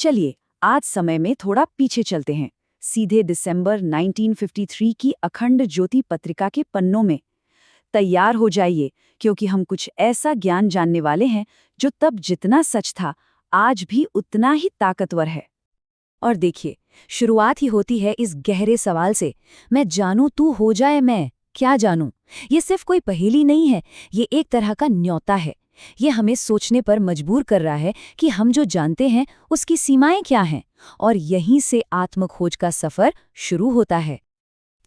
चलिए आज समय में थोड़ा पीछे चलते हैं, सीधे दिसंबर 1953 की अखंड ज्योति पत्रिका के पन्नों में। तैयार हो जाइए, क्योंकि हम कुछ ऐसा ज्ञान जानने वाले हैं जो तब जितना सच था, आज भी उतना ही ताकतवर है। और देखिए, शुरुआत ही होती है इस गहरे सवाल से, मैं जानूं तू हो जाए मैं क्या जानूं। ये सिर्फ कोई पहेली नहीं है, ये एक तरह का न्योता है। ये हमें सोचने पर मजबूर कर रहा है कि हम जो जानते हैं उसकी सीमाएं क्या हैं, और यहीं से आत्मखोज का सफर शुरू होता है।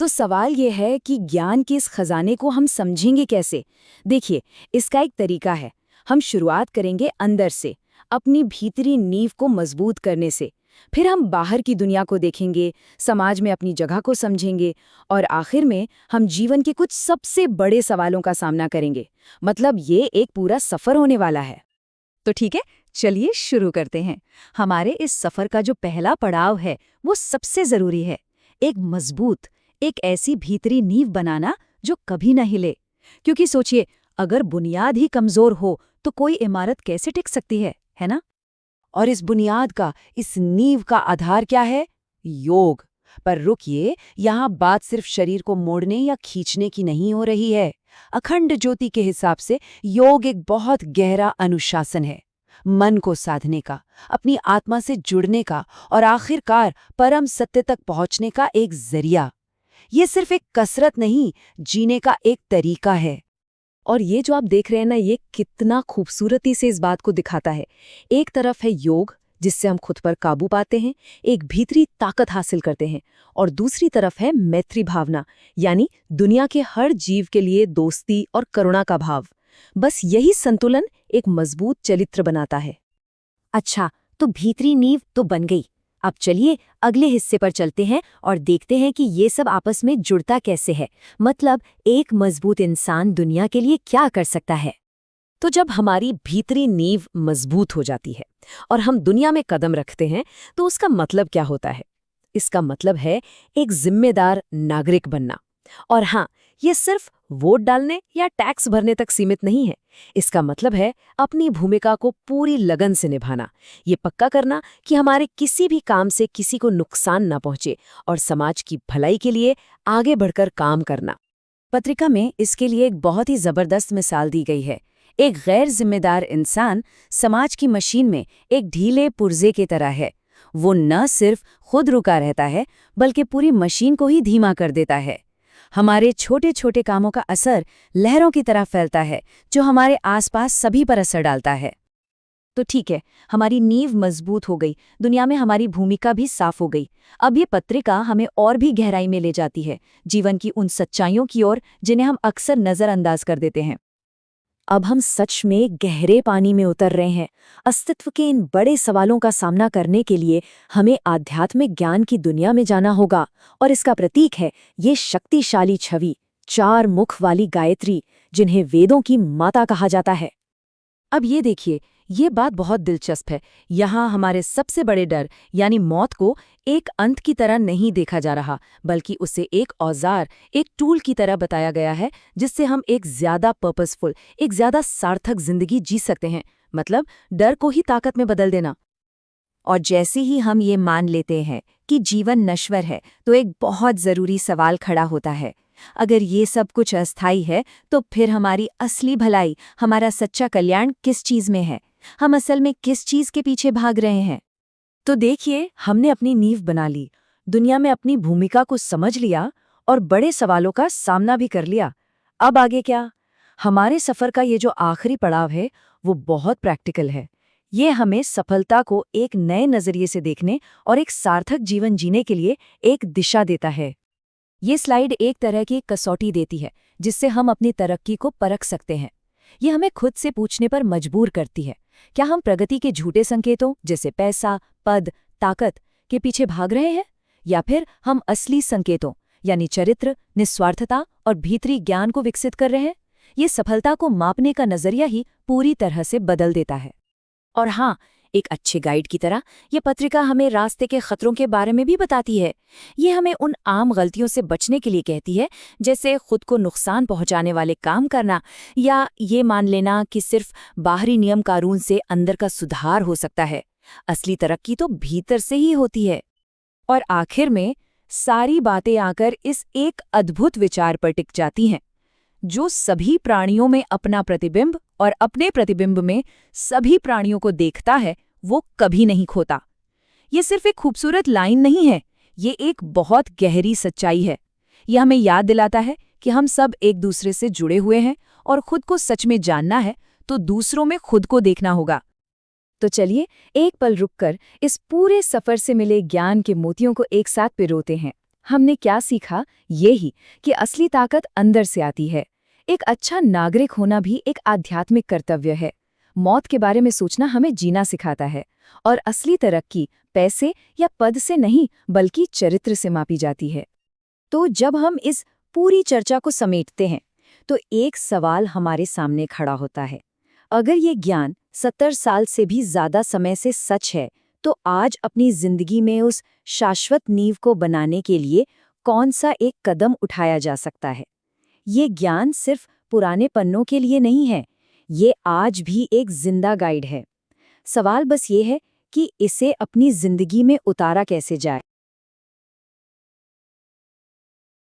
तो सवाल ये है कि ज्ञान के इस खजाने को हम समझेंगे कैसे। देखिए, इसका एक तरीका है। हम शुरुआत करेंगे अंदर से, अपनी भीतरी नींव को मजबूत करने से। फिर हम बाहर की दुनिया को देखेंगे, समाज में अपनी जगह को समझेंगे, और आखिर में हम जीवन के कुछ सबसे बड़े सवालों का सामना करेंगे। मतलब ये एक पूरा सफर होने वाला है। तो ठीक है, चलिए शुरू करते हैं। हमारे इस सफर का जो पहला पड़ाव है वो सबसे जरूरी है, एक मजबूत, एक ऐसी भीतरी नींव बनाना जो कभी न हिले। क्योंकि सोचिए, अगर बुनियाद ही कमजोर हो तो कोई इमारत कैसे टिक सकती है ना? और इस बुनियाद का, इस नींव का आधार क्या है? योग। पर रुकिए, यहाँ बात सिर्फ शरीर को मोड़ने या खींचने की नहीं हो रही है। अखंड ज्योति के हिसाब से योग एक बहुत गहरा अनुशासन है, मन को साधने का, अपनी आत्मा से जुड़ने का, और आखिरकार परम सत्य तक पहुंचने का एक जरिया। ये सिर्फ एक कसरत नहीं, जीने का एक तरीका है। और ये जो आप देख रहे हैं ना, ये कितना खूबसूरती से इस बात को दिखाता है। एक तरफ है योग, जिससे हम खुद पर काबू पाते हैं, एक भीतरी ताकत हासिल करते हैं, और दूसरी तरफ है मैत्री भावना, यानी दुनिया के हर जीव के लिए दोस्ती और करुणा का भाव। बस यही संतुलन एक मजबूत चरित्र बनाता है। अच्छा, तो भीतरी नींव तो बन गई। अब चलिए अगले हिस्से पर चलते हैं और देखते हैं कि ये सब आपस में जुड़ता कैसे है। मतलब एक मजबूत इंसान दुनिया के लिए क्या कर सकता है। तो जब हमारी भीतरी नींव मजबूत हो जाती है और हम दुनिया में कदम रखते हैं, तो उसका मतलब क्या होता है? इसका मतलब है एक जिम्मेदार नागरिक बनना। और हाँ, ये सिर्फ वोट डालने या टैक्स भरने तक सीमित नहीं है। इसका मतलब है अपनी भूमिका को पूरी लगन से निभाना, ये पक्का करना कि हमारे किसी भी काम से किसी को नुकसान ना पहुंचे, और समाज की भलाई के लिए आगे बढ़कर काम करना। पत्रिका में इसके लिए एक बहुत ही जबरदस्त मिसाल दी गई है। एक गैर जिम्मेदार इंसान समाज की मशीन में एक ढीले पुर्जे की तरह है। वो न सिर्फ खुद रुका रहता है, बल्कि पूरी मशीन को ही धीमा कर देता है। हमारे छोटे छोटे कामों का असर लहरों की तरह फैलता है, जो हमारे आसपास सभी पर असर डालता है। तो ठीक है, हमारी नींव मजबूत हो गई, दुनिया में हमारी भूमिका भी साफ हो गई। अब ये पत्रिका हमें और भी गहराई में ले जाती है, जीवन की उन सच्चाइयों की ओर जिन्हें हम अक्सर नज़रअंदाज कर देते हैं। अब हम सच में गहरे पानी में उतर रहे हैं। अस्तित्व के इन बड़े सवालों का सामना करने के लिए हमें आध्यात्मिक ज्ञान की दुनिया में जाना होगा, और इसका प्रतीक है ये शक्तिशाली छवि, 4 मुख वाली गायत्री, जिन्हें वेदों की माता कहा जाता है। अब ये देखिए, ये बात बहुत दिलचस्प है। यहाँ हमारे सबसे बड़े डर यानी मौत को एक अंत की तरह नहीं देखा जा रहा, बल्कि उसे एक औजार, एक टूल की तरह बताया गया है, जिससे हम एक ज्यादा पर्पसफुल, एक ज्यादा सार्थक जिंदगी जी सकते हैं। मतलब डर को ही ताकत में बदल देना। और जैसे ही हम ये मान लेते हैं कि जीवन नश्वर है, तो एक बहुत ज़रूरी सवाल खड़ा होता है। अगर ये सब कुछ अस्थायी है, तो फिर हमारी असली भलाई, हमारा सच्चा कल्याण किस चीज़ में है? हम असल में किस चीज़ के पीछे भाग रहे हैं? तो देखिए, हमने अपनी नींव बना ली, दुनिया में अपनी भूमिका को समझ लिया, और बड़े सवालों का सामना भी कर लिया। अब आगे क्या? हमारे सफ़र का ये जो आखिरी पड़ाव है, वो बहुत प्रैक्टिकल है। ये हमें सफलता को एक नए नज़रिए से देखने और एक सार्थक जीवन जीने के लिए एक दिशा देता है। ये स्लाइड एक तरह की कसौटी देती है, जिससे हम अपनी तरक्की को परख सकते हैं। ये हमें खुद से पूछने पर मजबूर करती है, क्या हम प्रगति के झूठे संकेतों जैसे पैसा, पद, ताकत के पीछे भाग रहे हैं, या फिर हम असली संकेतों यानी चरित्र, निस्वार्थता और भीतरी ज्ञान को विकसित कर रहे हैं? ये सफलता को मापने का नजरिया ही पूरी तरह से बदल देता है। और हाँ, एक अच्छे गाइड की तरह ये पत्रिका हमें रास्ते के खतरों के बारे में भी बताती है। ये हमें उन आम गलतियों से बचने के लिए कहती है, जैसे खुद को नुकसान पहुंचाने वाले काम करना, या ये मान लेना कि सिर्फ बाहरी नियम कानून से अंदर का सुधार हो सकता है। असली तरक्की तो भीतर से ही होती है। और आखिर में सारी बातें आकर इस एक अद्भुत विचार पर टिक जाती हैं। जो सभी प्राणियों में अपना प्रतिबिंब और अपने प्रतिबिंब में सभी प्राणियों को देखता है, वो कभी नहीं खोता। ये सिर्फ एक खूबसूरत लाइन नहीं है, ये एक बहुत गहरी सच्चाई है। यह हमें याद दिलाता है कि हम सब एक दूसरे से जुड़े हुए हैं और खुद को सच में जानना है तो दूसरों में खुद को देखना होगा। तो चलिए एक पल रुककर इस पूरे सफर से मिले ज्ञान के मोतियों को एक साथ पिरोते हैं। हमने क्या सीखा? ये ही कि असली ताकत अंदर से आती है। एक अच्छा नागरिक होना भी एक आध्यात्मिक कर्तव्य है। मौत के बारे में सोचना हमें जीना सिखाता है। और असली तरक्की पैसे या पद से नहीं बल्कि चरित्र से मापी जाती है। तो जब हम इस पूरी चर्चा को समेटते हैं तो एक सवाल हमारे सामने खड़ा होता है। अगर ये ज्ञान 70 साल से भी ज्यादा समय से सच है, तो आज अपनी जिंदगी में उस शाश्वत नींव को बनाने के लिए कौन सा एक कदम उठाया जा सकता है? ये ज्ञान सिर्फ पुराने पन्नों के लिए नहीं है, ये आज भी एक जिंदा गाइड है। सवाल बस ये है कि इसे अपनी जिंदगी में उतारा कैसे जाए।